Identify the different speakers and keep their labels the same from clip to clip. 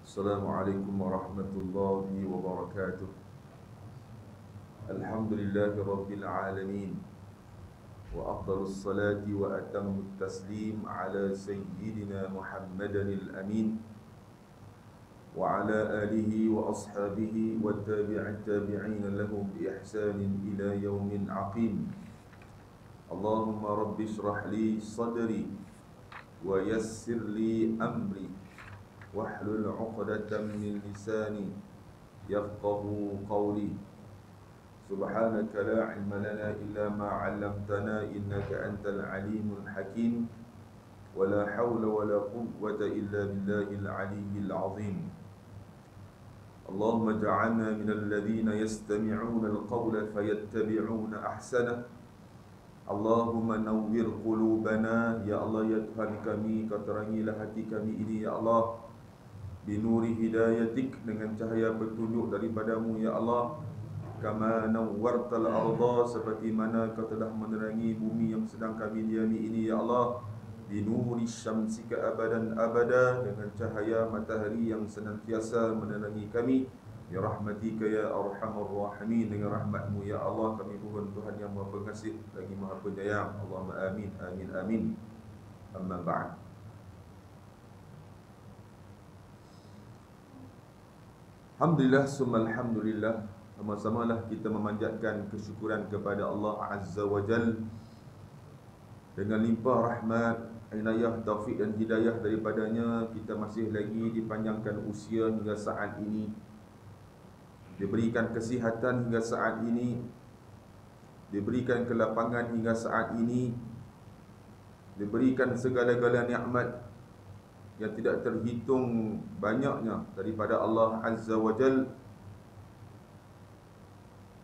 Speaker 1: Assalamualaikum warahmatullahi wabarakatuh. Alhamdulillahi rabbil alamin. Wa afdalus salati wa atammut taslim ala sayyidina Muhammadin al-amin wa ala alihi wa ashabihi wa tabi'in tabi'in lahum bi ihsanin ila yaumin aqim. Allahumma rabbi shrah li sadri wa yassir li amri wahlul 'uqdatam min lisani yafqahu qawli. Subhanaka la ilma lana illa ma 'allamtana innaka antal alimul hakim. Wala hawla wala quwwata illa billahil aliyyil azim. Allahumma ja'alna minal ladzina yastami'una al-qawla fayattabi'una ahsana. Allahumma nawwir qulubana, ya Allah, ya Tuhan kami, kau terangilah hati kami ini, ya Allah, binuri hidayatik, dengan cahaya petunjuk daripadamu, ya Allah. Kama nawwartal arda, seperti mana kau telah menerangi bumi yang sedang kami diami ini, ya Allah, binuri syamsika abadan abada, dengan cahaya matahari yang senantiasa menerangi kami, ya rahmatika ya arhamar rahimin, dengan rahmatmu ya Allah kami mohon Tuhan yang Maha Pengasih lagi Maha Penyayang. Allahumma amin amin amin. Amma ba'd. Alhamdulillah summa alhamdulillah. Sama-samalah kita memanjatkan kesyukuran kepada Allah Azza wa Jal dengan limpah rahmat, inayah, taufik dan hidayah daripadanya. Kita masih lagi dipanjangkan usia hingga saat ini, diberikan kesihatan hingga saat ini, diberikan kelapangan hingga saat ini, diberikan segala-gala nikmat yang tidak terhitung banyaknya daripada Allah Azza wa Jal.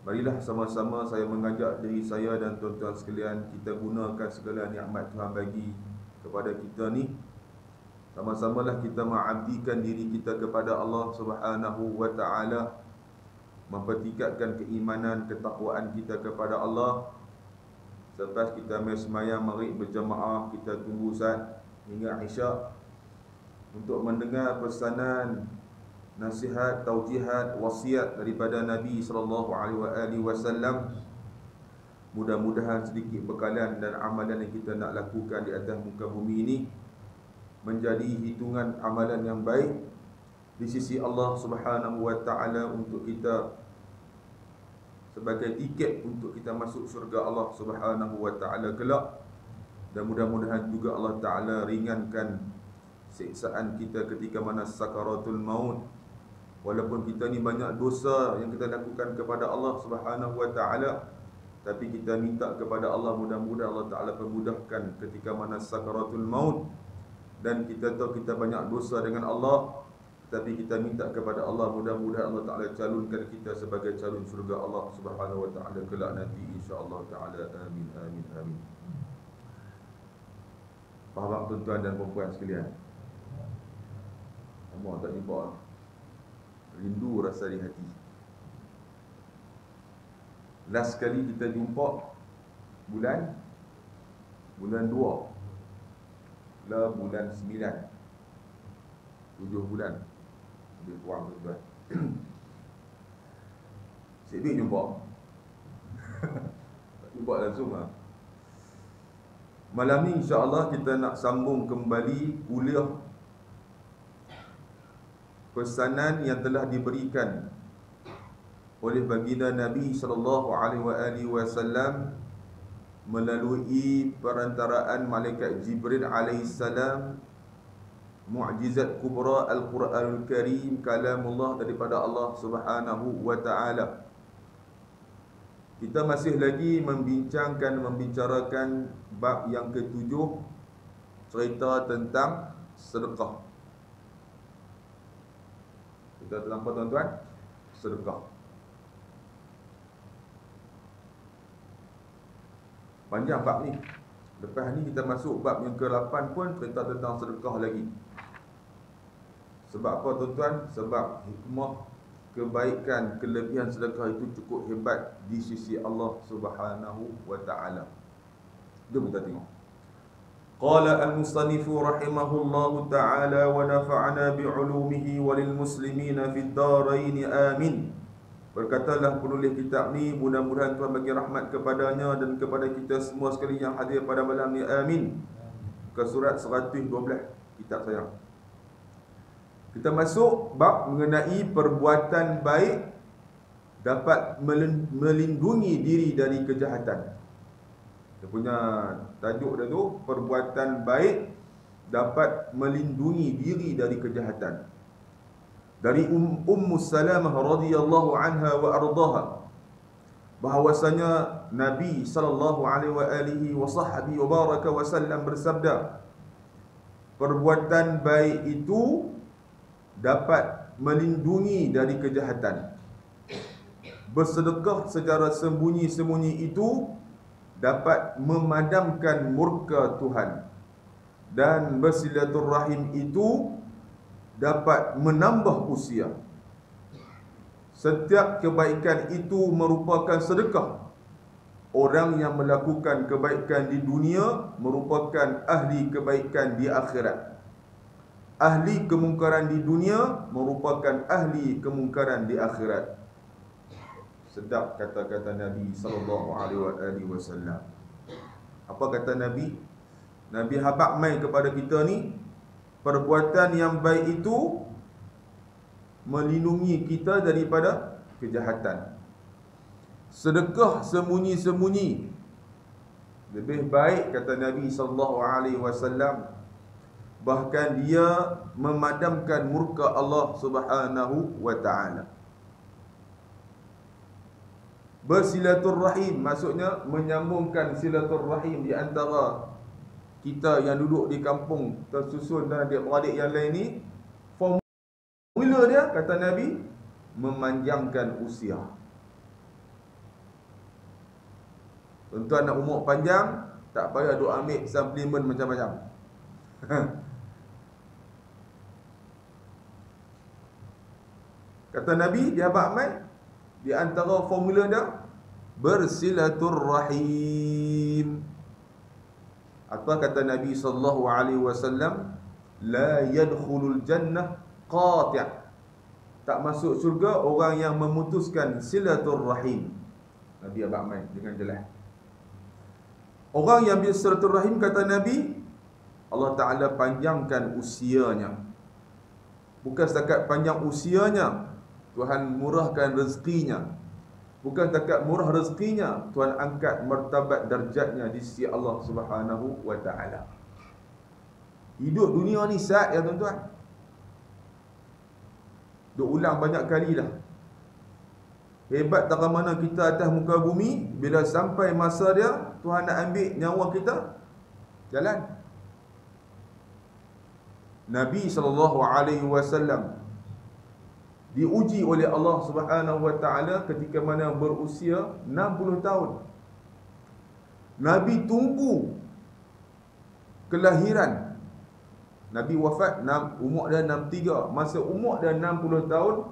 Speaker 1: Marilah sama-sama saya mengajak diri saya dan tuan-tuan sekalian, kita gunakan segala nikmat Tuhan bagi kepada kita ni. Sama-samalah kita mengabdikan diri kita kepada Allah Subhanahu wa ta'ala, mempertingkatkan keimanan, ketakwaan kita kepada Allah. Selepas kita sembahyang maghrib berjamaah, kita tunggu saat hingga Isyak untuk mendengar pesanan, nasihat, taujihat, wasiat daripada Nabi SAW. Mudah-mudahan sedikit bekalan dan amalan yang kita nak lakukan di atas muka bumi ini menjadi hitungan amalan yang baik di sisi Allah Subhanahu wa ta'ala untuk kita, sebagai tiket untuk kita masuk syurga Allah Subhanahu wa ta'ala kelak. Dan mudah-mudahan juga Allah Ta'ala ringankan siksaan kita ketika mana sakaratul maut. Walaupun kita ni banyak dosa yang kita lakukan kepada Allah Subhanahu wa ta'ala, tapi kita minta kepada Allah, mudah-mudahan Allah Ta'ala permudahkan ketika mana sakaratul maut. Dan kita tahu kita banyak dosa dengan Allah, tapi kita minta kepada Allah, mudah-mudahan Allah Ta'ala calonkan kita sebagai calon syurga Allah Subhanahu wa ta'ala kelak nanti, insya-Allah Ta'ala. Amin amin amin. Faham tuan-tuan dan puan-puan sekalian? Lama tak jumpa, rindu rasa di hati. Last kali kita jumpa bulan 2 lah, bulan 9, 7 bulan lebih kurang tuan-tuan. Sedih jumpa. Tak jumpa langsung lah. Malam ni insya-Allah kita nak sambung kembali kuliah pesanan yang telah diberikan oleh baginda Nabi SAW melalui perantaraan malaikat Jibril alaihissalam, mukjizat kubra Al-Quranul Karim, kalamullah daripada Allah Subhanahu wa ta'ala. Kita masih lagi membicarakan bab yang ke-7, cerita tentang sedekah. Kita terlampau tuan-tuan, sedekah. Panjang bab ni. Lepas ni kita masuk bab yang ke-8 pun cerita tentang sedekah lagi. Sebab apa tuan-tuan? Sebab hikmah, kebaikan, kelebihan sedekah itu cukup hebat di sisi Allah Subhanahu wa ta'ala. Jom kita tengok. Qala al-musannifu rahimahullahu ta'ala wa nafa'ana bi'ulumihi walil muslimina fid darain amin. Berkatalah penulis kitab ni, mudah-mudahan Tuhan bagi rahmat kepadanya dan kepada kita semua sekali yang hadir pada malam ni, amin. Ke surat 112 kitab saya. Kita masuk bab mengenai perbuatan baik dapat melindungi diri dari kejahatan. Dia punya tajuk dia tu, perbuatan baik dapat melindungi diri dari kejahatan. Dari Ummu Salamah radhiyallahu anha wa ardaha, bahwasanya Nabi sallallahu alaihi wasallam bersabda, perbuatan baik itu dapat melindungi dari kejahatan. Bersedekah secara sembunyi-sembunyi itu dapat memadamkan murka Tuhan, dan bersilaturrahim itu dapat menambah usia. Setiap kebaikan itu merupakan sedekah. Orang yang melakukan kebaikan di dunia merupakan ahli kebaikan di akhirat. Ahli kemungkaran di dunia merupakan ahli kemungkaran di akhirat. Sedap kata-kata Nabi sallallahu alaihi wasallam. Apa kata Nabi? Nabi habaq mai kepada kita ni, perbuatan yang baik itu melindungi kita daripada kejahatan. Sedekah sembunyi-sembunyi lebih baik, kata Nabi sallallahu alaihi wasallam, bahkan dia memadamkan murka Allah Subhanahu wa taala. Bersilaturrahim maksudnya menyambungkan silaturrahim di antara kita yang duduk di kampung tersusun dan adik-beradik yang lain ni. Formula dia, kata Nabi, memanjangkan usia. Tuan-tuan nak umur panjang, tak payah duk ambil suplemen macam-macam. Kata Nabi, dia bakmai, di antara formula dia, bersilaturrahim. Apa kata Nabi sallallahu alaihi wasallam? La yadkhulul jannah qati'. Tak masuk syurga orang yang memutuskan silaturrahim. Nabi abang main dengan jelas. Orang yang bersilaturrahim, kata Nabi, Allah Ta'ala panjangkan usianya. Bukan setakat panjang usianya, Tuhan murahkan rezekinya. Bukan setakat murah rezekinya, Tuhan angkat martabat darjatnya di sisi Allah Subhanahu wa Ta'ala. Hidup dunia ni saat ya tuan-tuan. Duk ulang banyak kali dah. Hebat tak mana kita atas muka bumi, bila sampai masa dia, Tuhan nak ambil nyawa kita, jalan. Nabi SAW diuji oleh Allah Subhanahu wa Ta'ala ketika mana berusia 60 tahun. Nabi tunggu kelahiran. Nabi wafat umur dia 63. Masa umur dia 60 tahun,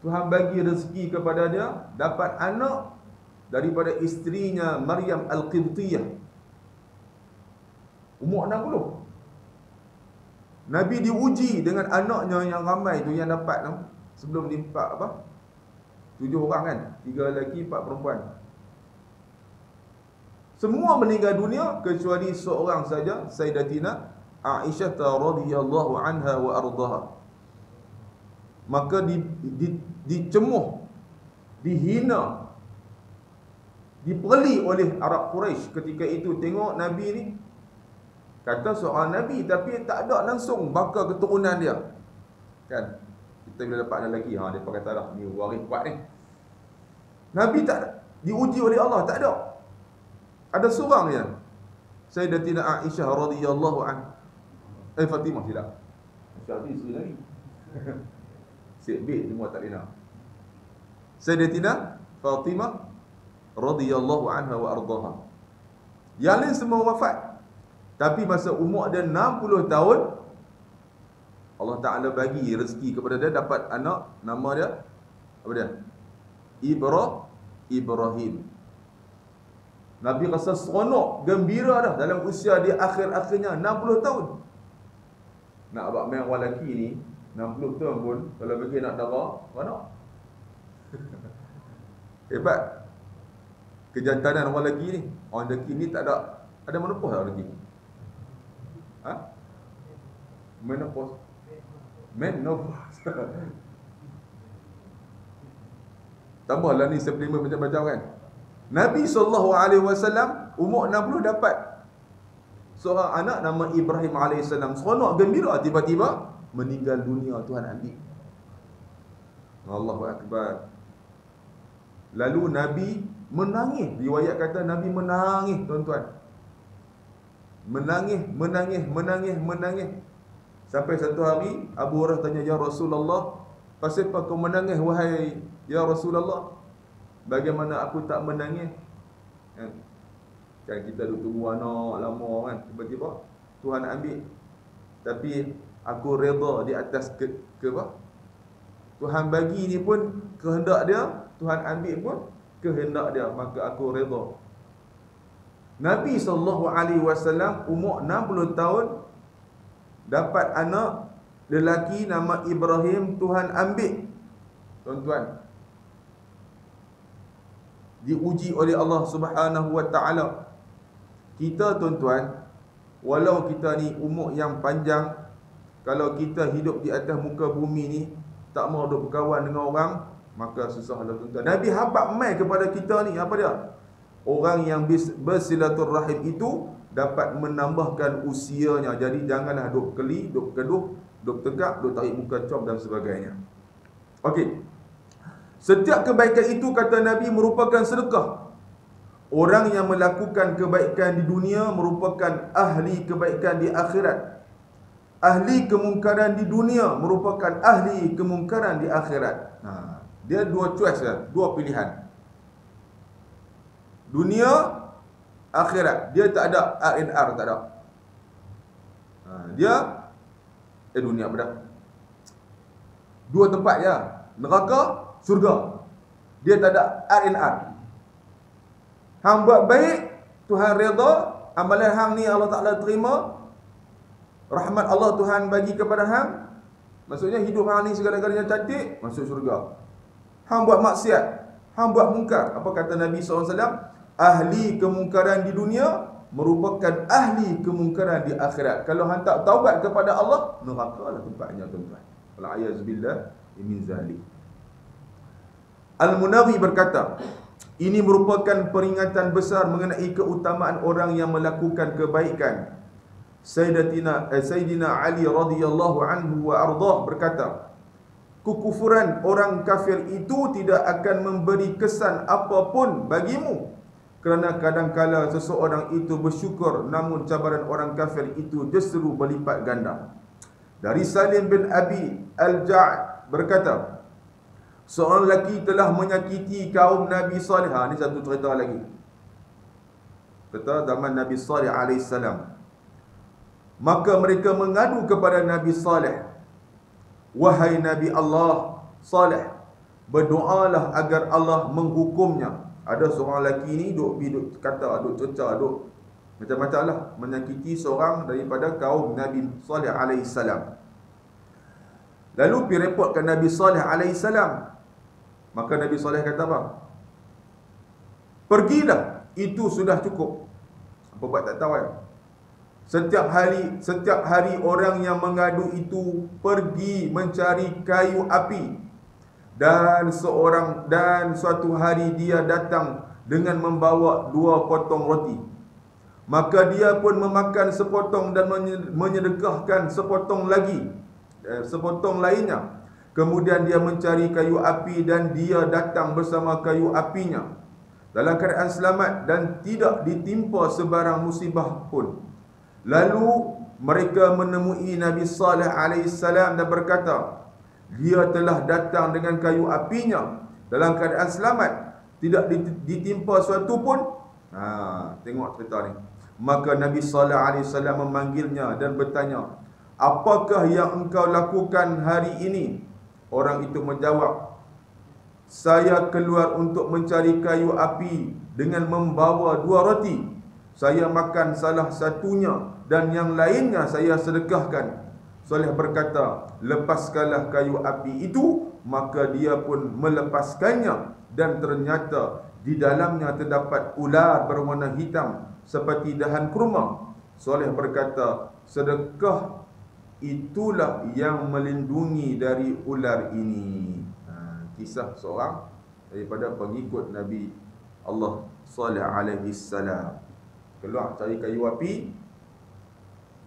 Speaker 1: Tuhan bagi rezeki kepada dia, dapat anak daripada isterinya Maryam Al-Qibtiyah. Umur 60. Nabi diuji dengan anaknya yang ramai tu, yang dapat sebelum ni 7 orang kan, 3 lelaki 4 perempuan. Semua meninggal dunia kecuali seorang saja, Sayyidatina Aisyah radhiyallahu anha wa ardaha. Maka dicemuh, dihina, dipeli oleh Arab Quraisy ketika itu. Tengok Nabi ni, kata seorang Nabi tapi tak ada langsung bakal keturunan dia, kan? Kita bila dapat anak lelaki, dia kata dah, ni waris kuat ni. Nabi tak ada, diuji oleh Allah, tak ada. Ada seorang je, Sayyidatina Aisyah radhiyallahu anha. Fatimah silap. Aisyah ni isteri lagi. Syed B semua tak dengar. Sayyidatina Fatimah radhiyallahu anha wa ardaha. Yang lain semua wafat. Tapi masa umur dia 60 tahun, Allah Ta'ala bagi rezeki kepada dia, dapat anak, nama dia apa dia? Ibrahim. Nabi rasa seronok, gembira dah dalam usia dia akhir-akhirnya 60 tahun. Nak buat main orang lelaki ni 60 tahun pun kalau bagi nak darah, seronok. Hebat kejantanan orang lelaki ni. Orang lelaki ni tak ada menopause tak lelaki? Ha? Menopause. Tambahlah ni suplemen macam-macam kan. Nabi SAW umur 60 dapat seorang anak nama Ibrahim AS. Seronok gembira, tiba-tiba meninggal dunia, Tuhan ambil. Allahu Akbar. Lalu Nabi menangis. Riwayat kata Nabi menangis, tuan-tuan. Menangis. Sampai satu hari Abu Hurairah tanya, "Ya Rasulullah, pasal apa kau menangis wahai ya Rasulullah? Bagaimana aku tak menangis?" Kan kita duduk tunggu anak lama kan, tiba-tiba Tuhan ambil. Tapi aku redha di atas ke apa? Tuhan bagi ni pun kehendak dia, Tuhan ambil pun kehendak dia, maka aku redha. Nabi SAW umur 60 tahun dapat anak lelaki nama Ibrahim, Tuhan ambil. Tuan-tuan, diuji oleh Allah Subhanahu wa taala. Kita tuan-tuan, walau kita ni umur yang panjang, kalau kita hidup di atas muka bumi ni tak mau duk berkawan dengan orang, maka susahlah tuan-tuan. Nabi habaq mai kepada kita ni apa dia? Orang yang bersilaturrahim itu dapat menambahkan usianya. Jadi janganlah duk keli, duk keduh, duk tegak, duk tarik muka com dan sebagainya. Okey. Setiap kebaikan itu, kata Nabi, merupakan sedekah. Orang yang melakukan kebaikan di dunia merupakan ahli kebaikan di akhirat. Ahli kemungkaran di dunia merupakan ahli kemungkaran di akhirat. Dia dua choice kan? Dua pilihan. Dunia, akhirat. Dia tak ada R&R, tak ada. Dia dunia apa dah? Dua tempat je. Neraka, surga. Dia tak ada R&R. Hang buat baik, Tuhan redha, amalan hang ni Allah Ta'ala terima, rahmat Allah Tuhan bagi kepada hang, maksudnya hidup hang ni segala-galanya cantik, masuk syurga. Hang buat maksiat, hang buat mungkar, apa kata Nabi SAW? Ahli kemungkaran di dunia merupakan ahli kemungkaran di akhirat. Kalau hang tak taubat kepada Allah, neraka lah tempatnya, tuan-tuan. Al-ayazubillah min zalik. Al-Munawi berkata, ini merupakan peringatan besar mengenai keutamaan orang yang melakukan kebaikan. Sayyidina Ali radhiyallahu anhu wa ardah berkata, kekufuran orang kafir itu tidak akan memberi kesan apapun bagimu, kerana kadangkala seseorang itu bersyukur, namun cabaran orang kafir itu justru berlipat ganda. Dari Salim bin Abi Al-Ja'd berkata, seorang lelaki telah menyakiti kaum Nabi Salih. Ini satu cerita lagi. Kata zaman Nabi Salih AS. Maka mereka mengadu kepada Nabi Salih, wahai Nabi Allah Salih, berdoalah agar Allah menghukumnya. Ada seorang lelaki ni duk kata, duk cerca, duk macam-macam lah, menyakiti seorang daripada kaum Nabi Salih AS. Lalu pergi report ke Nabi Salih AS. Maka Nabi Saleh kata apa? Pergilah, itu sudah cukup. Apa buat tak tahu kan? Setiap hari orang yang mengadu itu pergi mencari kayu api, dan suatu hari dia datang dengan membawa 2 potong roti. Maka dia pun memakan sepotong dan menyedekahkan sepotong lainnya. Kemudian dia mencari kayu api dan dia datang bersama kayu apinya dalam keadaan selamat dan tidak ditimpa sebarang musibah pun. Lalu mereka menemui Nabi Saleh AS dan berkata, dia telah datang dengan kayu apinya dalam keadaan selamat, tidak ditimpa suatu pun. Tengok cerita ni. Maka Nabi Saleh AS memanggilnya dan bertanya, apakah yang engkau lakukan hari ini? Orang itu menjawab, saya keluar untuk mencari kayu api dengan membawa 2 roti. Saya makan salah satunya dan yang lainnya saya sedekahkan. Saleh berkata, lepaskanlah kayu api itu. Maka dia pun melepaskannya, dan ternyata di dalamnya terdapat ular berwarna hitam seperti dahan kurma. Saleh berkata, sedekah itulah yang melindungi dari ular ini. Kisah seorang daripada pengikut Nabi Allah Saleh alaihi salam. Keluar cari kayu api,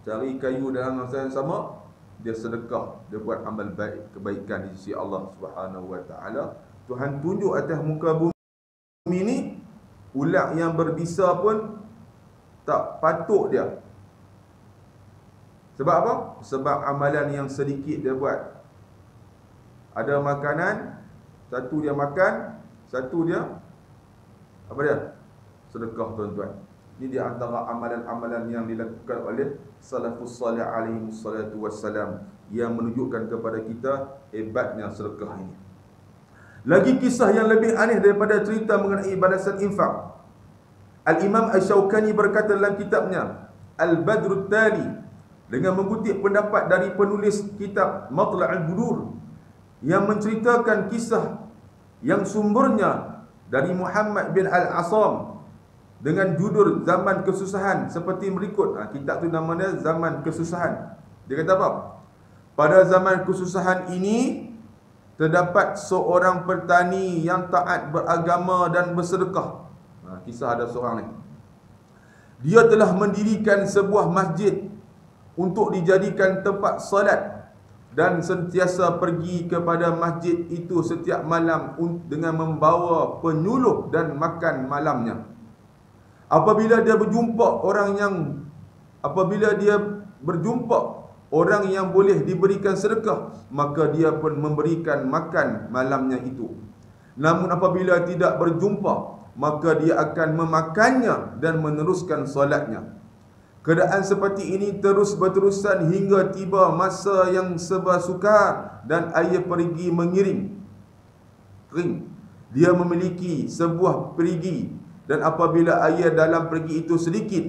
Speaker 1: cari kayu dalam masa yang sama, dia sedekah, dia buat amal baik, kebaikan di sisi Allah Subhanahu wa taala. Tuhan tunjuk atas muka bumi ni, ular yang berbisa pun tak patuk dia. Sebab apa? Sebab amalan yang sedikit dia buat. Ada makanan, satu dia makan, satu dia apa dia? Sedekah, tuan-tuan. Ini di antara amalan-amalan yang dilakukan oleh salafus salih alaihi wassalatu wassalam, yang menunjukkan kepada kita hebatnya sedekah ini. Lagi kisah yang lebih aneh daripada cerita mengenai balasan infak. Al-Imam Asy-Syaukani berkata dalam kitabnya Al-Badrut Tali, dengan mengutip pendapat dari penulis kitab Matla'ul Budur, yang menceritakan kisah yang sumbernya dari Muhammad bin Al-Asam dengan judul Zaman Kesusahan seperti berikut. Kitab tu namanya Zaman Kesusahan. Dia kata apa? Pada zaman kesusahan ini terdapat seorang petani yang taat beragama dan bersedekah. Kisah ada seorang ni. Dia telah mendirikan sebuah masjid untuk dijadikan tempat salat, dan sentiasa pergi kepada masjid itu setiap malam dengan membawa penyuluh dan makan malamnya. Apabila dia berjumpa orang yang boleh diberikan sedekah, maka dia pun memberikan makan malamnya itu. Namun apabila tidak berjumpa, maka dia akan memakannya dan meneruskan solatnya. Keadaan seperti ini terus berterusan hingga tiba masa yang serba sukar dan air perigi kering. Dia memiliki sebuah perigi, dan apabila air dalam perigi itu sedikit,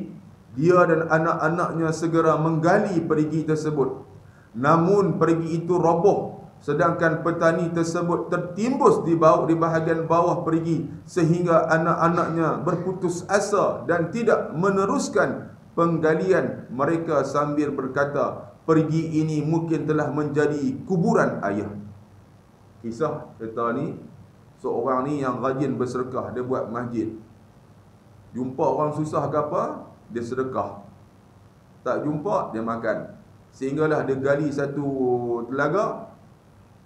Speaker 1: dia dan anak-anaknya segera menggali perigi tersebut. Namun perigi itu roboh, sedangkan petani tersebut tertimbus di bahagian bawah perigi, sehingga anak-anaknya berputus asa dan tidak meneruskan penggalian mereka sambil berkata, perigi ini mungkin telah menjadi kuburan ayah. Kisah cerita ni, seorang ni yang rajin bersedekah, dia buat masjid. Jumpa orang susah ke apa, dia sedekah. Tak jumpa, dia makan. Sehinggalah dia gali satu telaga,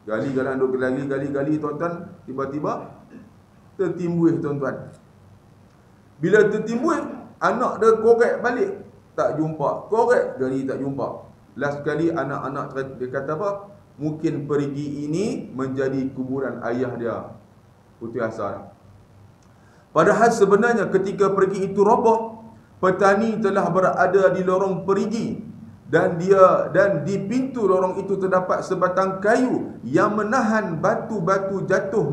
Speaker 1: gali tuan-tuan, tiba-tiba tertimbun, tuan-tuan. Bila tertimbun, anak dia korek balik, tak jumpa. Korek, gali tak jumpa. Last kali anak-anak dia kata apa? Mungkin perigi ini menjadi kuburan ayah dia. Putus asa. Padahal sebenarnya ketika perigi itu roboh, petani telah berada di lorong perigi, dan di pintu lorong itu terdapat sebatang kayu yang menahan batu-batu jatuh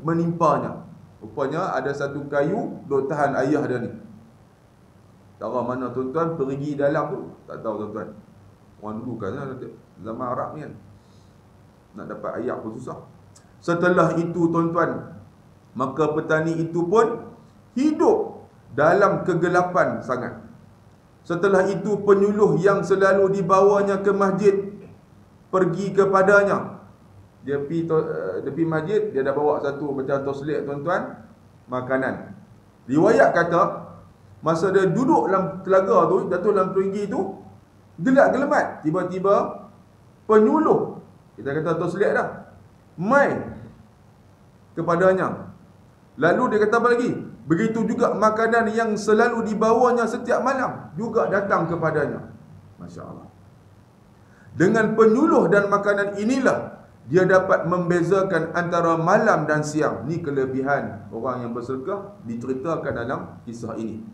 Speaker 1: menimpanya. Rupanya ada satu kayu duk tahan ayah dia ni. Tahu mana tuan-tuan perigi dalam tu? Tak tahu, tuan-tuan. Orang dulu kan zaman Arab ni kan, nak dapat air pun susah. Setelah itu, tuan-tuan, maka petani itu pun hidup dalam kegelapan sangat. Setelah itu, penyuluh yang selalu dibawanya ke masjid pergi kepadanya. Dia pergi masjid, dia dah bawa satu macam toslik, tuan-tuan, makanan. Riwayat kata, masa dia duduk dalam telaga tu, jatuh dalam perigi tu, gelap-gelemat, tiba-tiba penyuluh, kita kata toslik dah, mai kepadanya. Lalu dia kata apa lagi? Begitu juga makanan yang selalu dibawanya setiap malam juga datang kepadanya. Masya Allah. Dengan penyuluh dan makanan inilah dia dapat membezakan antara malam dan siang. Ni kelebihan orang yang bersedekah, diceritakan dalam kisah ini.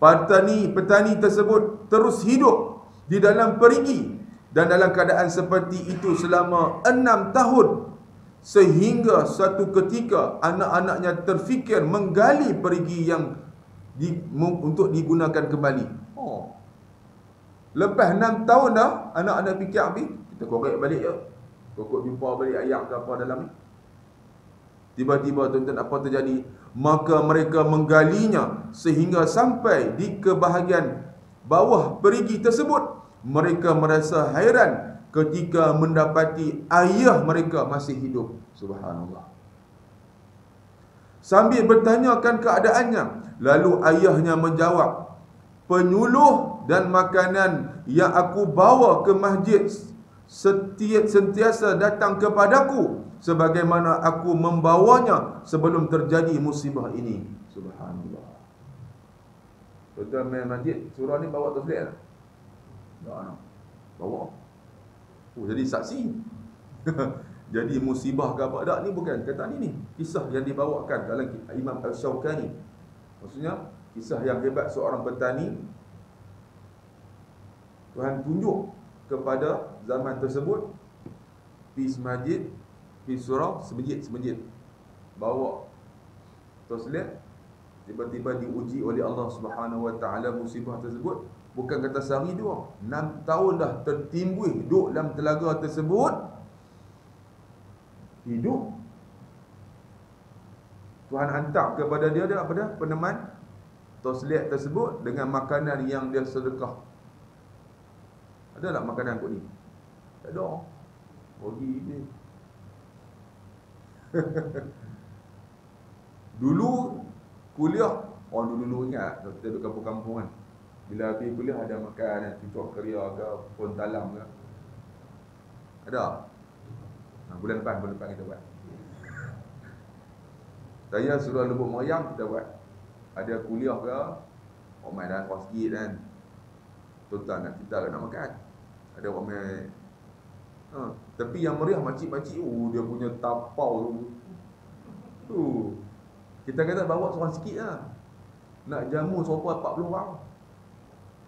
Speaker 1: Petani tersebut terus hidup di dalam perigi, dan dalam keadaan seperti itu selama 6 tahun. sehingga suatu ketika anak-anaknya terfikir menggali perigi yang untuk digunakan kembali. Lepas 6 tahun dah, anak-anak fikir habis, kita korek balik je. Pokok jumpa balik ayam ke apa dalam ni. Tiba-tiba tuan-tuan, apa terjadi? Maka mereka menggalinya sehingga sampai di kebahagian bawah perigi tersebut. Mereka merasa hairan ketika mendapati ayah mereka masih hidup. Subhanallah. Sambil bertanyakan keadaannya, lalu ayahnya menjawab, penyuluh dan makanan yang aku bawa ke masjid sentiasa datang kepadaku sebagaimana aku membawanya sebelum terjadi musibah ini. Subhanallah. Tuan-tuan main masjid, surah ni bawa tasbih tak? Tak. Bawa. Jadi saksi. Jadi musibah ke apa? Tak, ni bukan kata ni kisah yang dibawakan dalam Imam Al-Shawkani. Maksudnya kisah yang hebat seorang petani. Tuhan tunjuk kepada zaman tersebut, pergi masjid, pergi surau, semejit bawa tasbih. Tiba-tiba diuji oleh Allah Subhanahu Wa Taala musibah tersebut. Bukan kata sehari dua, 6 tahun dah tertimbun duduk dalam telaga tersebut. Hidup. Tuhan hantar kepada dia apa dah? Peneman tasbih tersebut dengan makanan yang dia sedekah. Ada tak makanan kot ni? Tak ada. Bagi dia. Dulu kuliah, dulu ingat kita duduk kampung-kampung kan. Bila pergi kuliah ada makan cucuk keria ke, pun talam ke. Ada. Bulan depan kita buat. Saya suruh lubuk merayam kita buat. Ada kuliah ke, main dah kos sikit kan. Tuan-tuan nak kita nak makan. Ada orang main. Tapi yang meriah makcik-makcik, dia punya tapau tu. Kita kata bawa seorang sikit lah. Nak jamu sopa 40 orang.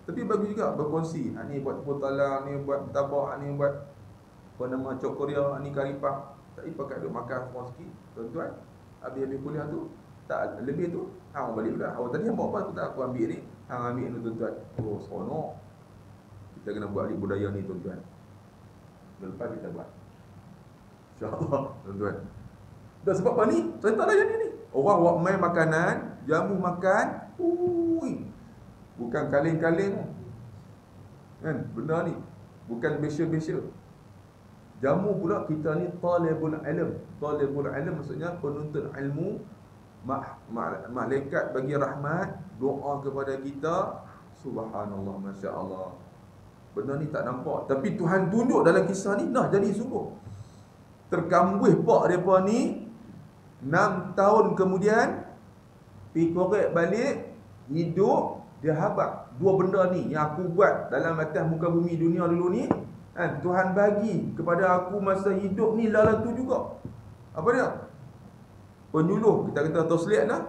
Speaker 1: Tapi bagus juga berkongsi. Ni buat tepung talang, ni buat tabak, ni buat apa nama cok korea, ni karipah. Tak pakai duk makan seorang sikit. Tuan-tuan, habis kuliah tu, tak lebih tu, hang balik pula. Awak tadi hang bawa apa? Tu tak aku ambil ni. Hang ambil ni tuan-tuan. Seronok. Kita kena buat balik budaya ni tuan-tuan. Lepas kita buat. InsyaAllah tuan-tuan. Dah sebab apa ni? Cerita dah jadi ni. Orang buat main makanan, jamu makan. Bukan kaleng-kaleng. Kan? Benda ni. Bukan besya-besya. Jamu pula kita ni talibul ilm. Talibul ilm maksudnya penuntut ilmu. Malaikat bagi rahmat, doa kepada kita. Subhanallah, Masya Allah. Benda ni tak nampak, tapi Tuhan tunjuk dalam kisah ni dah jadi sungguh. Terkambuh pak mereka ni 6 tahun kemudian pergi korek balik, hidup. Dia habaq dua benda ni yang aku buat dalam atas muka bumi dunia dulu ni kan, Tuhan bagi kepada aku masa hidup ni lalu tu juga. Apa dia? Penyuluh, kita kata tasliat lah.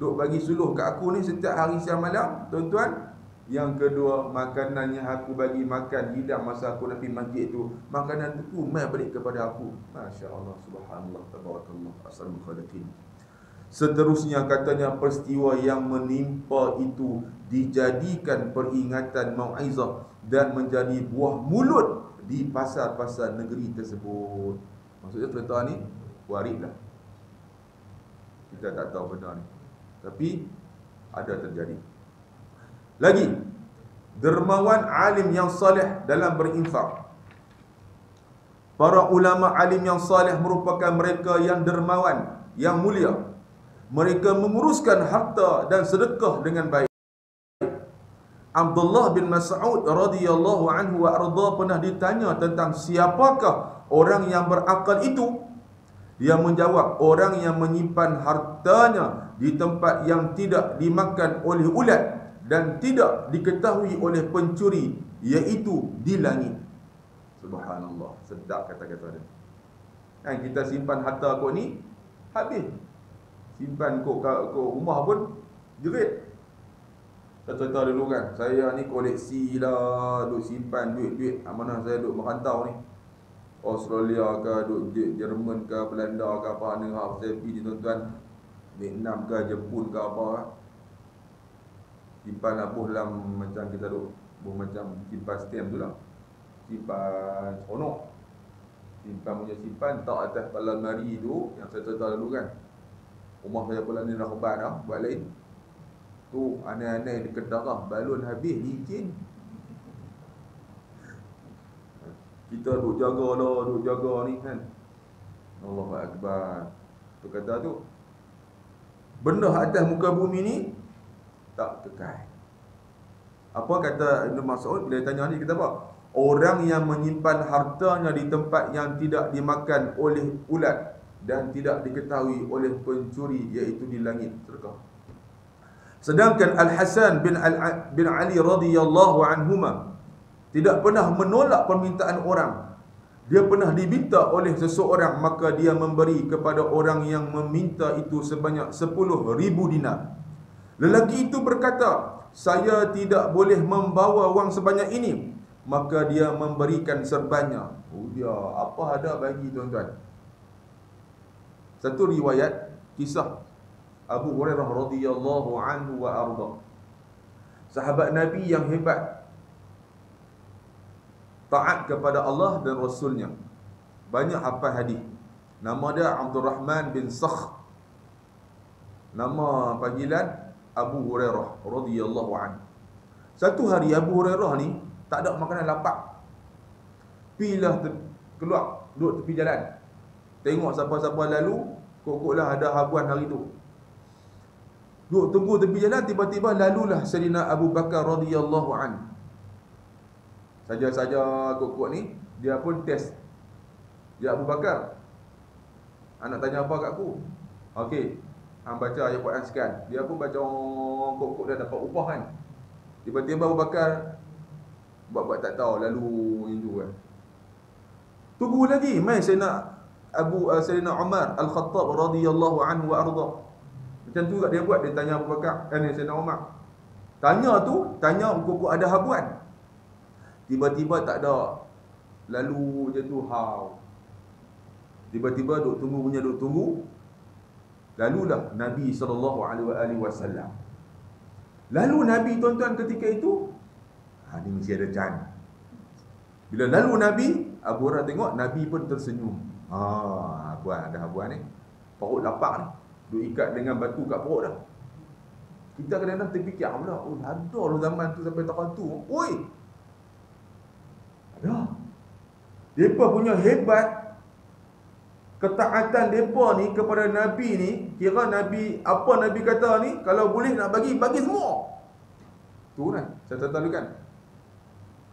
Speaker 1: Duk bagi suluh kat aku ni setiap hari siang malam, tuan-tuan. Yang kedua, makanan yang aku bagi makan hidang masa aku nak pergi masjid tu, makanan tu mai balik kepada aku. Masya Allah, subhanallah, tabarakallah, asal mukhalatin. Seterusnya katanya peristiwa yang menimpa itu dijadikan peringatan mau'izah dan menjadi buah mulut di pasar-pasar negeri tersebut. Maksudnya cerita ni waridlah. Kita tak tahu benda ni, tapi ada terjadi. Lagi, dermawan alim yang salih dalam berinfak. Para ulama alim yang salih merupakan mereka yang dermawan, yang mulia. Mereka menguruskan harta dan sedekah dengan baik. Abdullah bin Mas'ud radhiyallahu anhu wa arda pernah ditanya tentang siapakah orang yang berakal itu. Dia menjawab, orang yang menyimpan hartanya di tempat yang tidak dimakan oleh ulat dan tidak diketahui oleh pencuri, iaitu di langit. Subhanallah, sedap kata-kata dia. Kan kita simpan harta kau ni, habis. Simpan kau rumah pun jerit. Saya cerita dulu kan, saya ni koleksi lah, duk simpan duit-duit amanah saya duk merantau ni. Australia ke, duk Jerman ke, Belanda ke, apa ni hak saya pergi ni tuan-tuan, Vietnam ke, Jepun ke apa, simpan abuh dalam macam kita duk macam simpan stem tu lah, simpan seronok, simpan punya simpan tak atas kepala lemari tu yang saya cerita dulu kan. Rumah saya pula ni dah hebat dah, buat lain tu, aneh-aneh di Kedah balon habis licin. Kita duk jaga ni kan. Allahu Akbar. Tu kata tu, benda atas muka bumi ni tak kekal. Apa kata Ibn Mas'ud bila tanya ni, kita apa? Orang yang menyimpan hartanya di tempat yang tidak dimakan oleh ulat dan tidak diketahui oleh pencuri, iaitu di langit surga. Sedangkan Al-Hasan bin Ali radhiyallahu anhuma tidak pernah menolak permintaan orang. Dia pernah diminta oleh seseorang, maka dia memberi kepada orang yang meminta itu sebanyak 10,000 dinar. Lelaki itu berkata, saya tidak boleh membawa wang sebanyak ini. Maka dia memberikan serbanya. Oh dia, apa ada bagi tuan-tuan. Satu riwayat kisah Abu Hurairah radhiyallahu anhu wa arda, sahabat Nabi yang hebat, taat kepada Allah dan Rasulnya, banyak hafal hadis. Nama dia Abdul Rahman bin Sakh. Nama panggilan Abu Hurairah radhiyallahu anhu. Satu hari Abu Hurairah ni tak ada makanan, lapar. Pilah keluar, duduk tepi jalan. Tengok siapa-siapa lalu, kok-koklah ada habuan hari tu. Duduk tunggu tepi jalan, tiba-tiba lalulah Sayyidina Abu Bakar radhiyallahu anhu. Saja-saja kok-kok ni, dia pun test. Ya Abu Bakar, nak tanya apa kat aku? Okey, baca ayat Quran sekian. Dia pun baca, kok-kok dah dapat upah kan. Tiba-tiba Abu Bakar buat tak tahu, lalu itu kan. Tunggu lagi, mai Sayyidina Umar Al-Khattab radhiyallahu anhu wa arda. Macam tu juga dia buat, dia tanya Abu Bakar, Sayyidina Umar. Tanya kok-kok ada habuan. Tiba-tiba tak ada. Lalu je tu tiba-tiba duk tunggu. Lalulah Nabi SAW. Lalu Nabi tuan-tuan ketika itu, ni mesti ada can. Bila lalu Nabi, Abu Hurairah tengok, Nabi pun tersenyum. Ada habuan ni. Perut lapar ni, duk ikat dengan batu kat perut dah. Kita kadang-kadang terfikir pula, ada orang zaman tu sampai tak tu. Oi, ada. Mereka punya hebat, ketaatan mereka ni kepada Nabi ni, kira Nabi, apa Nabi kata ni, kalau boleh nak bagi semua. Tu kan, saya tahu kan.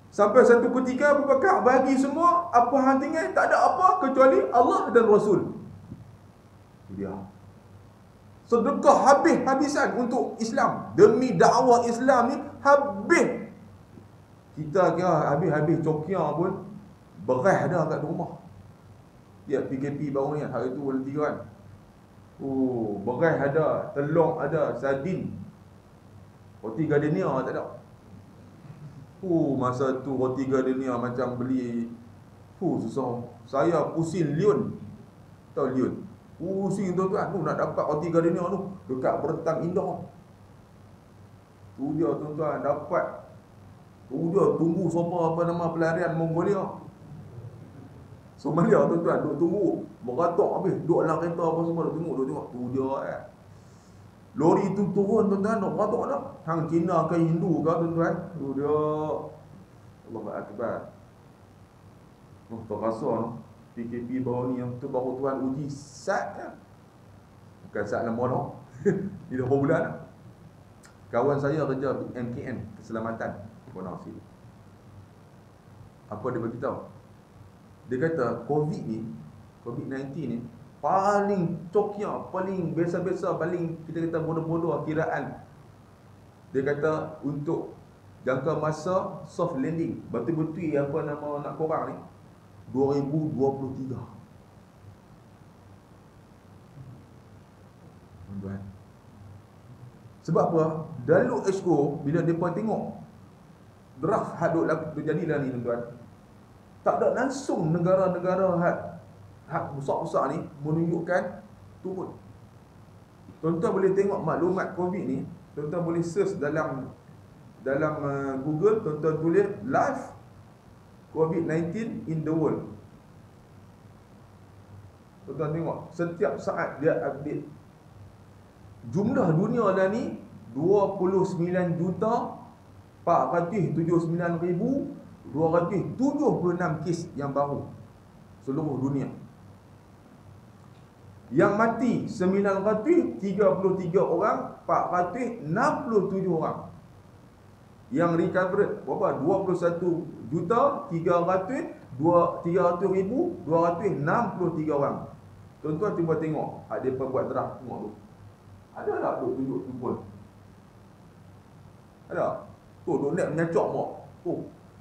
Speaker 1: Sampai satu ketika Abu Bakar bagi semua, apa hal tinggal, tak ada apa kecuali Allah dan Rasul. Itu dia. Sedekah habis-habisan untuk Islam. Demi dakwah Islam ni, habis. Kita kira habis-habis cokia pun beras dah kat rumah. Ya, PKP baru ni, hari tu bulan 3 kan. Beras ada, telur ada, sardin. Roti gardenia tak ada. Masa tu roti gardenia macam beli, susah. Saya pusing liun. Tahu liun? Pusing tuan-tuan, nak dapat roti gardenia tu dekat Bertang Indah. Tu dia tuan-tuan, dapat. Tu dia tunggu sopa pelarian Mongolia. Somalia tuan-tuan, duk tunggu, beratok habis, duk dalam kereta apa semua, duk tengok. Tu dia lori tu turun tuan-tuan, nak beratok dah. Hang Cina ke Hindu ke tuan-tuan. Tu dia. Allahu Akbar. Terasa PKP baru ni, yang tu baru Tuhan uji sat ya. Bukan sat lama dah. Ni dah berapa bulan dah. Kawan saya kerja MKN, keselamatan Konosi. Apa dia beritahu? Dia kata COVID-19 ni paling cokia, paling biasa-biasa, paling kita kata bodoh-bodoh kiraan. Dia kata untuk jangka masa soft landing, betul-betul apa nama nak korang ni, 2023. Tuan-tuan. Sebab apa? WHO bila depa tengok draft hak duk jadilah ni tuan-tuan, Tak ada langsung negara-negara hak besar-besar ni menunjukkan turun. Tuan-tuan boleh tengok maklumat COVID ni, tuan-tuan boleh search dalam Google, tuan-tuan tulis live COVID-19 in the world. Tuan-tuan tengok, setiap saat dia update. Jumlah dunia dah ni 29,479,276 kes yang baru seluruh dunia. Yang mati 933 orang, 467 orang. Yang recovered berapa? 21,300,263 orang. Tuan-tuan cuba tengok, ada buat draft tengok tu. Ada tak duk tunjuk tu pun? Ada? Tu duk net menyacok mak. Tu.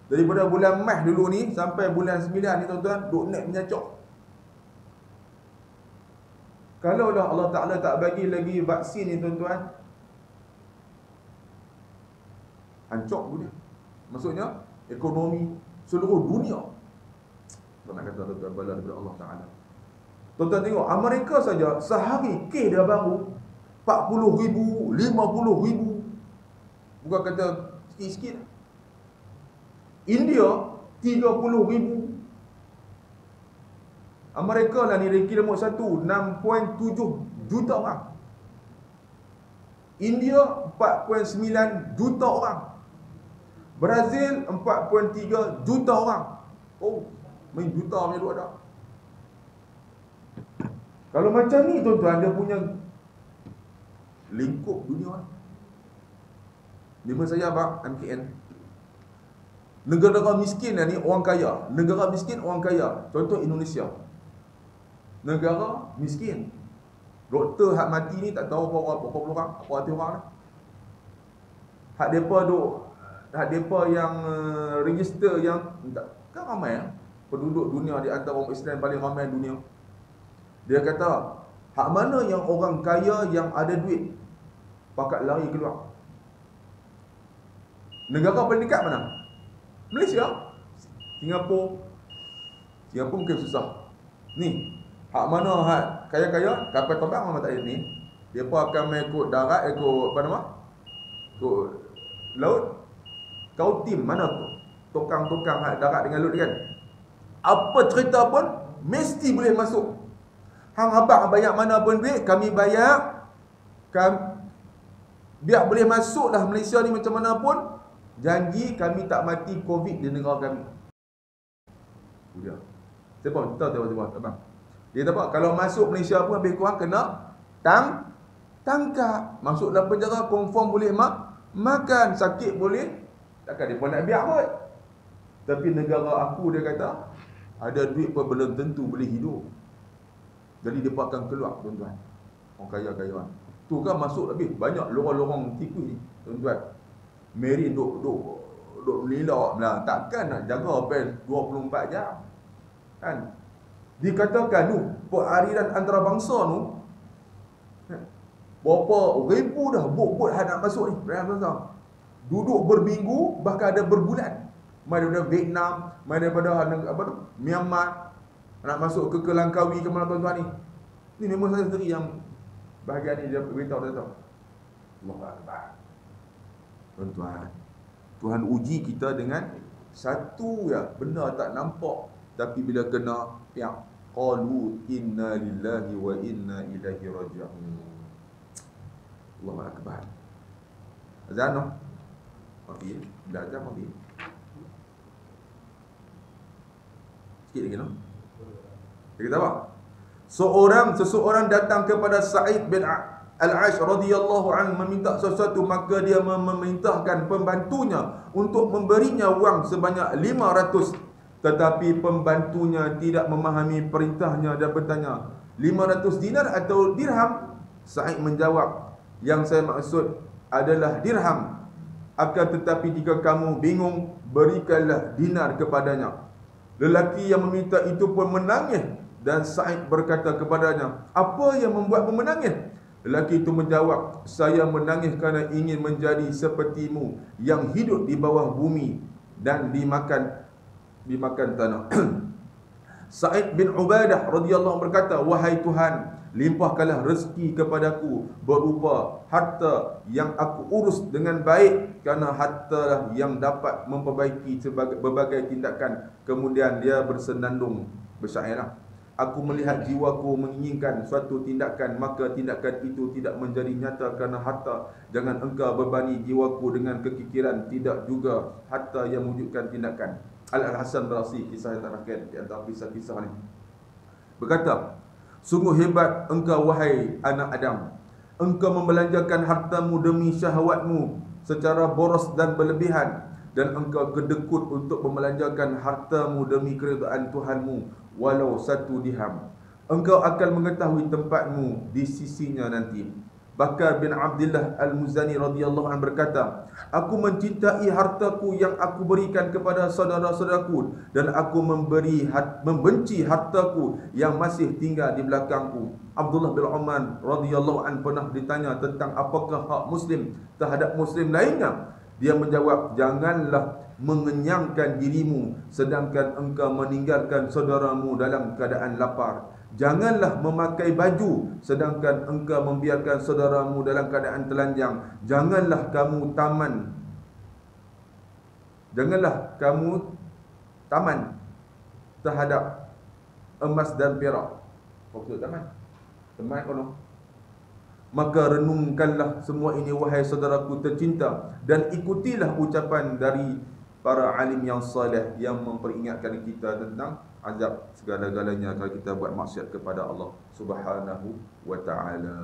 Speaker 1: Daripada bulan Mac dulu ni sampai bulan 9 ni tuan-tuan, duk net menyacok. Kalau dah Allah Ta'ala tak bagi lagi vaksin ni tuan-tuan, hancur dunia. Maksudnya ekonomi seluruh dunia. Tak nak kata tuan-tuan bala daripada Allah Ta'ala. Tuan-tuan tengok, Amerika saja sehari kes dia baru 40,000, 50,000. Bukan kata sikit-sikit. India 30,000. Amerika lah ni ranking nombor 1, 6.7 juta orang. India 4.9 juta orang. Brazil 4.3 juta orang. Oh, main juta punya dua dah. Kalau macam ni tuan-tuan, dia punya lingkup dunia. Lima saya abang MKN. Negara miskin ni orang kaya. Negara miskin orang kaya. Contoh Indonesia. Negara miskin. Doktor hak mati ni tak tahu berapa orang, apa hati orang lah. Hak depa yang register yang kan ramai penduduk dunia di antara orang Islam paling ramai dunia. Dia kata, hak mana yang orang kaya yang ada duit pakat lari keluar. Negara paling dekat mana? Malaysia. Singapura mungkin susah. Ni, hak mana hak kaya-kaya, kapal terbang orang tak ada ni. Depa akan mengikut darat, ikut apa nama? Ikut laut. Kau tim mana tukang-tukang hak darat dengan laut kan? Apa cerita pun mesti boleh masuk. Hang abang banyak mana pun duit, kami bayar. Biar boleh masuk dah Malaysia ni macam mana pun, janji kami tak mati COVID di negara kami. Itu dia. Siapa? Kita tahu abang. Dia kata apa? Kalau masuk Malaysia pun lebih kurang kena tangkap. Masuk dalam penjara confirm boleh makan, sakit boleh. Takkan dia pun nak biar kot. Tapi negara aku, dia kata, ada duit pun belum tentu boleh hidup. Jadi dia akan keluar tuan-tuan. Orang kaya-kaya. Tu kan masuk lebih banyak lorong-lorong tipu ni tuan-tuan. Marine duk melilak lah. Takkan nak jaga sampai 24 jam. Kan? Dikatakan tu perariran antarabangsa tu berapa ribu dah bot-bot nak masuk ni. Duduk berminggu, bahkan ada berbulan. Mai daripada Vietnam, mai daripada apa tu? Myanmar, nak masuk ke Langkawi ke mana tuan-tuan ni. Ni memang saya sendiri yang bahagian ni dia beritahu dia tahu. Allahu Akbar. Tuan-tuan, Tuhan uji kita dengan satu ya, benda tak nampak, tapi bila kena yang qalu inna lillahi wa inna ilaihi raji'un. Allahu Akbar. Azan noh. Okey, dah azan okey. Sikit lagi noh. Dia kata apa? Seseorang datang kepada Sa'id bin Al-Ash radhiyallahu anhu meminta sesuatu, maka dia memerintahkan pembantunya untuk memberinya wang sebanyak 500. Tetapi pembantunya tidak memahami perintahnya dan bertanya, 500 dinar atau dirham? Sa'id menjawab, yang saya maksud adalah dirham. Akan tetapi jika kamu bingung, berikanlah dinar kepadanya. Lelaki yang meminta itu pun menangis. Dan Sa'id berkata kepadanya, apa yang membuatmu menangis? Lelaki itu menjawab, saya menangis kerana ingin menjadi sepertimu yang hidup di bawah bumi dan dimakan dimakan tanah. Sa'id bin Ubadah radhiyallahu anhu berkata, wahai Tuhan, limpahkanlah rezeki kepadaku berupa harta yang aku urus dengan baik, kerana harta yang dapat memperbaiki berbagai tindakan. Kemudian dia bersenandung bersyairah, aku melihat jiwaku menginginkan suatu tindakan, maka tindakan itu tidak menjadi nyata kerana harta. Jangan engkau bebani jiwaku dengan kekikiran, tidak juga harta yang mewujudkan tindakan. Al-Hasan Basri, kisah yang terakhir di antara kisah-kisah ni, berkata, sungguh hebat engkau wahai anak Adam, engkau membelanjakan hartamu demi syahwatmu secara boros dan berlebihan, dan engkau kedekut untuk membelanjakan hartamu demi keridaan Tuhanmu walau 1 dirham. Engkau akan mengetahui tempatmu di sisinya nanti. Bakar bin Abdullah Al-Muzani radhiyallahu anhu berkata, aku mencintai hartaku yang aku berikan kepada saudara-saudaraku, dan aku membenci hartaku yang masih tinggal di belakangku. Abdullah bin Umar radhiyallahu anhu pernah ditanya tentang apakah hak muslim terhadap muslim lainnya. Dia menjawab, janganlah mengenyangkan dirimu sedangkan engkau meninggalkan saudaramu dalam keadaan lapar. Janganlah memakai baju sedangkan engkau membiarkan saudaramu dalam keadaan telanjang. Janganlah kamu taman terhadap emas dan perak. Maksud taman? Teman kono. Maka renungkanlah semua ini wahai saudaraku tercinta, dan ikutilah ucapan dari para alim yang saleh yang memperingatkan kita tentang azab segala-galanya kalau kita buat maksiat kepada Allah Subhanahu wa taala.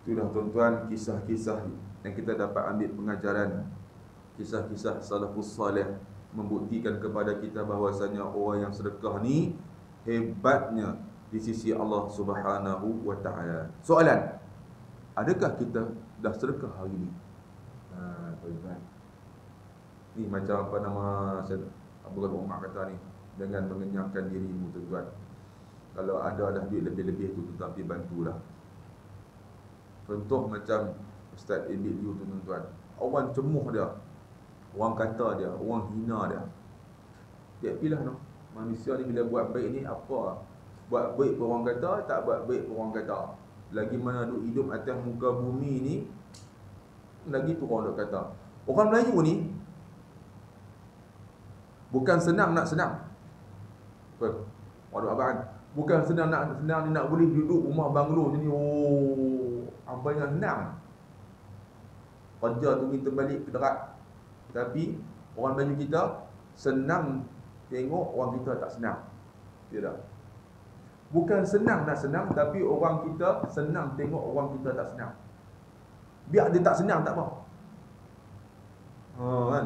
Speaker 1: Itulah tuan-tuan kisah-kisah yang kita dapat ambil pengajaran. Kisah-kisah salafus saleh membuktikan kepada kita bahawasanya orang yang sedekah ni hebatnya di sisi Allah Subhanahu wa taala. Soalan, adakah kita dah sedekah hari ini? Tuan-tuan, ni macam apa nama Abdullah bin Umar kata ni, dengan mengenyangkan dirimu tuan-tuan. Kalau ada dah duit lebih-lebih tu, tetapi bantulah. Contoh macam Ustaz Ibn tu tuan-tuan, orang cemuh dia, orang kata dia, orang hina dia, dia pilih no. Manusia ni bila buat baik ni apa? Buat baik pun orang kata, tak buat baik pun orang kata. Lagi mana duk hidup atas muka bumi ni, lagi tu orang duk kata. Orang Melayu ni bukan senang nak senang. Waduh abang, bukan senang ni nak boleh duduk rumah banglo macam ni. Oh, apanya senang. Kerja tu kita balik ke derat. Tapi orang Melayu kita senang tengok orang kita tak senang. Tidak. Bukan senang nak senang, tapi orang kita senang tengok orang kita tak senang. Biar dia tak senang tak apa. Kan?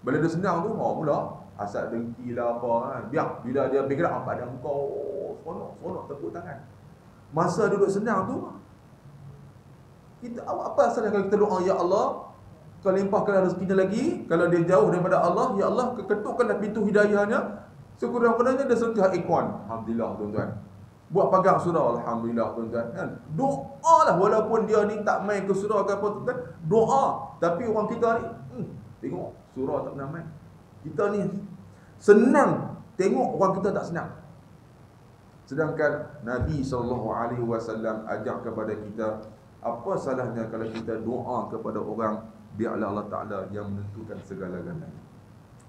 Speaker 1: Bila dia senang tu, mula asal dengki lah apa kan. Biar bila dia bergerak badan kau seronok tepuk tangan. Masa duduk senang tu, kita apa asalnya kalau kita doa, ya Allah, kau limpahkanlah rezekinya lagi. Kalau dia jauh daripada Allah, ya Allah, ketukkanlah pintu hidayahnya. Sekurang-kurangnya dia sentuh ikon. Alhamdulillah tuan-tuan. Buat pagar surau, alhamdulillah tuan-tuan kan. Doa lah, walaupun dia ni tak main ke surau ke apa tuan-tuan, doa. Tapi orang kita ni tengok surau tak pernah main. Kita ni senang tengok orang kita tak senang. Sedangkan Nabi SAW ajak kepada kita, apa salahnya kalau kita doa kepada orang, biarlah Allah Ta'ala yang menentukan segala-galanya.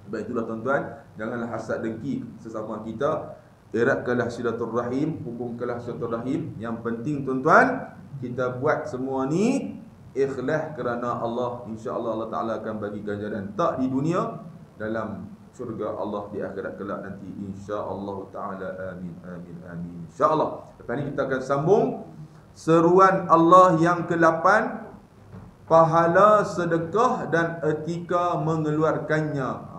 Speaker 1: Sebab itulah tuan-tuan, janganlah hasad dengki sesama kita. Eratkanlah silaturrahim, hubungkanlah silaturrahim. Yang penting tuan-tuan, kita buat semua ni ikhlas kerana Allah. InsyaAllah Allah Ta'ala akan bagi ganjaran, tak di dunia, dalam syurga Allah di akhirat kelak nanti, InsyaAllah Ta'ala. Amin, amin, amin, InsyaAllah. Lepas ni kita akan sambung seruan Allah yang ke-8, pahala sedekah dan etika mengeluarkannya.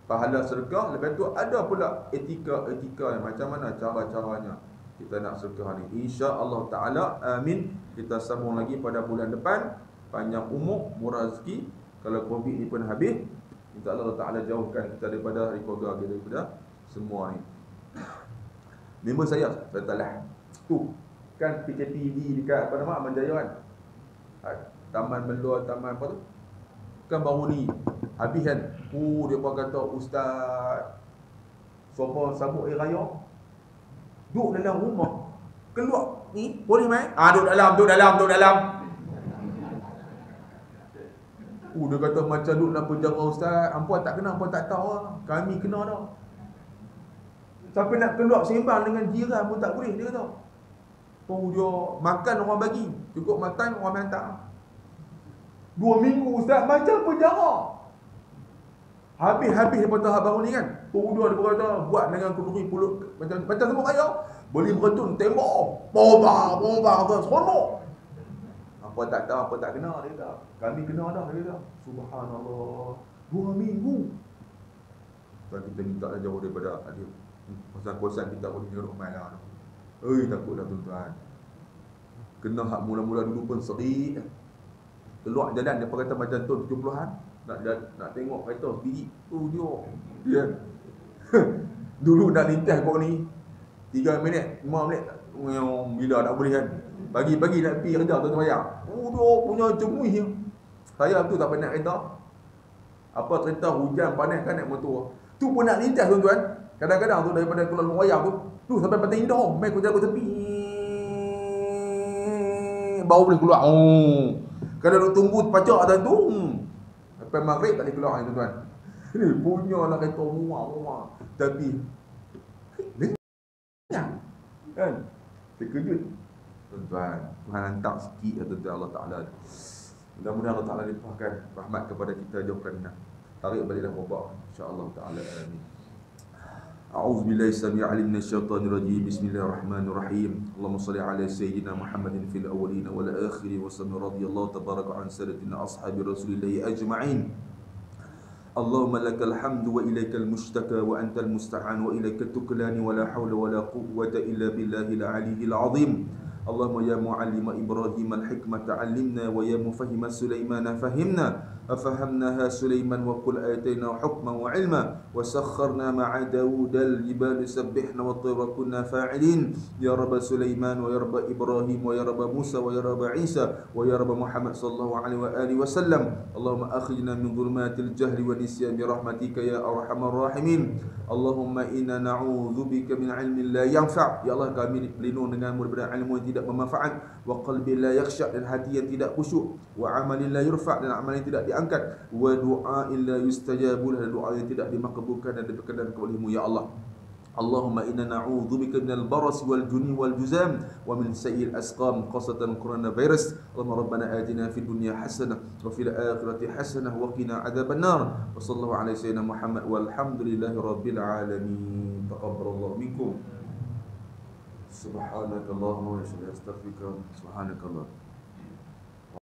Speaker 1: Pahala sedekah, lepas tu ada pula etika yang macam mana cara-caranya kita nak sedekah ni. InsyaAllah Ta'ala, amin. Kita sambung lagi pada bulan depan. Panjang umur, murah rezeki. Kalau COVID ni pun habis, minta Allah Ta'ala jauhkan kita daripada keluarga kita, daripada semua ni. Member saya Talah tu kan PKPD dekat apa nama Aman Jaya kan, Taman Melur, taman apa tu, Kan baru ni habis kan. Dia pun kata, ustaz, siapa sabuk air raya duduk dalam rumah, keluar ni boleh main? Duduk dalam. Dia kata macam duduk dalam penjara ustaz. Hampa tak kena, hampa tak tahu lah. Kami kena dah. Sampai nak keluar sembang dengan jiran pun tak boleh, dia kata. Dia makan orang bagi, cukup makan orang hantar. 2 minggu ustaz macam penjara. Habis lepas tahap baru ni kan. Dia berkata buat dengan kenduri pulut macam semua kaya. Boleh beretun tembok. Bomba seronok. Apa tak tahu, apa tak kena, dia kata. Kami kena dah, dia kata. Subhanallah. 2 minggu. Dan kita minta jauh daripada dia. Kosan-kosan kita boleh duduk malam. Takutlah tuan-tuan. Kena hak mula-mula dulu pun serik. Keluar jalan, dia kata macam tu 70-an. Nak tengok kereta biji dia. Dulu nak lintas kau ni 3 minit, 5 minit. Bila nak boleh kan. Bagi nak pergi kerja tuan-tuan bayar. Dia punya cemuih. Saya tu tak pernah kereta. Apa kereta hujan panas kan naik motor. Tu pun nak lintas tuan-tuan. Kadang-kadang tu daripada Kuala Lumpur Wayang tu sampai Pantai Indah, main aku jaga tepi. Baru boleh keluar. Kalau duk tunggu pacak tu sampai maghrib tak boleh keluar tuan-tuan. Ni punya lah kereta muak. Tapi lenyap. Kan? Terkejut. Tuan-tuan, Tuhan hantar sikit tuan-tuan Allah Ta'ala. Mudah-mudahan Allah Ta'ala limpahkan rahmat kepada kita, jauhkan tarik baliklah wabak, insya-Allah Ta'ala. Amin. A'udzu billahi samii 'alim minasyaitonir rajim. Bismillahirrahmanirrahim. Allahumma shalli 'ala sayyidina Muhammadin fil awwalin wal akhirin wa sallam radhiyallahu tabaraka an sayyidatina ashabi rasulillahi ajma'in. Allahumma lakal hamdu wa ilaikal mushtaka wa antal musta'an wa ilaikal tuklani wa la hawla wa la quwwata illa billahil 'aliyyil 'azim. Allahumma ya mu'allima Ibrahim al-hikmata 'allimna wa ya mufahhima Sulaiman fahimna. Afahamnaha Sulaiman wa qul atayna hukman wa ilma wa sakharna ma'a Daud al-jibal sabbihna wa tayra kunna fa'ilin. Ya Rabb Sulaiman wa ya Rabb Ibrahim wa ya Rabb Musa wa ya Rabb Isa wa ya Rabb Muhammad sallallahu alaihi wa alihi wasallam. Allahumma akhrijna min dhulumatil jahli wa nisyan bi rahmatika ya arhamar rahimin. Allahumma inna na'udzubika min ilmin la yanfa'. Ya Allah, kami berlindung denganmu daripada ilmu yang tidak bermanfaat, wa qalbin la yakhsha', dan hati yang tidak khusyuk, wa amalin la yurfa', dan amal yang tidak diangkat, wa du'ain la yustajabu, dan doa yang tidak dimakbulkan dan diperkenan olehmu ya Allah. Allahumma inna na'udzubika minal baras wal juni wal juzam wa min sayyi'il asqam khasatan coronavirus. Allahumma rabbana atina fid dunya hasanah wa fil akhirati hasanah wa qina adzabannar. Wa sallallahu alaihi sayyidina Muhammad walhamdulillahi rabbil alamin. Taqabbalallahu minkum. Subhanakallahumma wa bihamdika astaghfiruka. Subhanakallah.